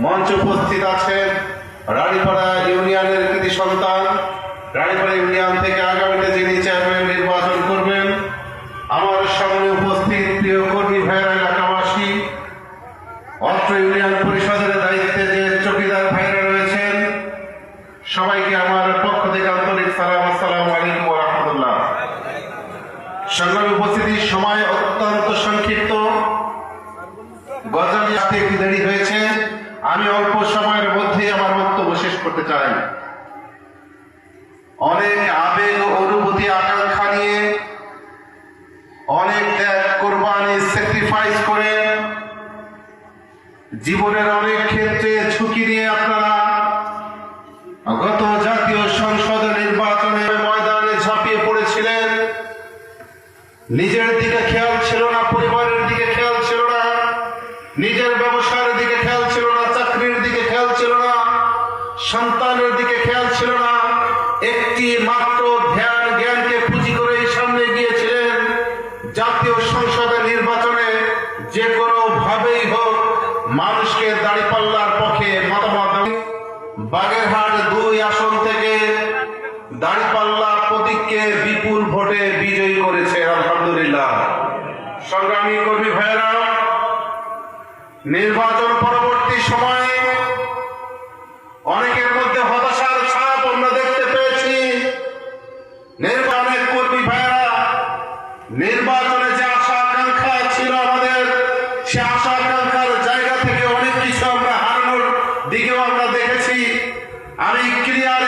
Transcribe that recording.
মঞ্চ উপস্থিত আছেন রানীপাড়া ইউনিয়নের কৃতি সন্তান, রানীপাড়া ইউনিয়ন থেকে আগামীতে যিনি চেয়ারম্যান নির্বাচন করবেন, আমার সামনে উপস্থিত প্রিয় কর্মী ভাইয়েরা, এলাকাবাসী, অত্র ইউনিয়ন পরিষদের দায়িত্বে যে চৌকিদার ভাইরা রয়েছেন, সবাইকে আমার পক্ষ থেকে আন্তরিক সালাম। আসসালামু আলাইকুম ওয়া রাহমাতুল্লাহ। সংগ্রামী উপস্থিতির সময় অত্যন্ত সংক্ষিপ্ত, গজল আসতে একটু দেরি হয়েছে। আমি অল্প সময়ের মধ্যে আমার বক্তব্য শেষ করতে চাই। অনেক আবেগ, অনুভূতি, আকাঙ্ক্ষা নিয়ে, অনেক ত্যাগ, কোরবানি, স্যাক্রিফাইস করে, জীবনের অনেক ক্ষেত্রে ঝুঁকি নিয়ে আপনারা গত জাতীয় সংসদ নির্বাচনের ময়দানে ঝাঁপিয়ে পড়েছিলেন। নিজের দিকে খেয়াল ছিল না, পরিবারের দিকে খেয়াল ছিল না, নিজের ব্যবসার দিকে খেয়াল ছিল না, চাকরির দিকে খেয়াল ছিল না, সন্তানের দিকে খেয়াল ছিল না। একটি মাত্র জ্ঞানকে পুঁজি করে সামনে গিয়েছিলেন জাতীয় সংসদের নির্বাচনে যে কোনো ভাবেই হোক মানুষকে দাঁড়িপাল্লার পক্ষে মতামত। বাগেরহাট 2 আসন থেকে দাঁড়িপাল্লা প্রতীককে বিপুল ভোটে বিজয়ী করেছে, আলহামদুলিল্লাহ। সংগ্রামী কর্মী ভাইয়েরা, নির্বাচন পরবর্তী সময়ে অনেকের মধ্যে হতাশার ছাপ আমরা দেখতে পেয়েছি। নির্বাচনের কর্মী ভাইয়েরা, নির্বাচনে যে আশা আকাঙ্ক্ষা ছিল আমাদের, সে আশা আকাঙ্ক্ষার জায়গা থেকে অনেক কিছু আমরা হারানোর দিকেও আমরা দেখেছি। আমি ক্লিয়ার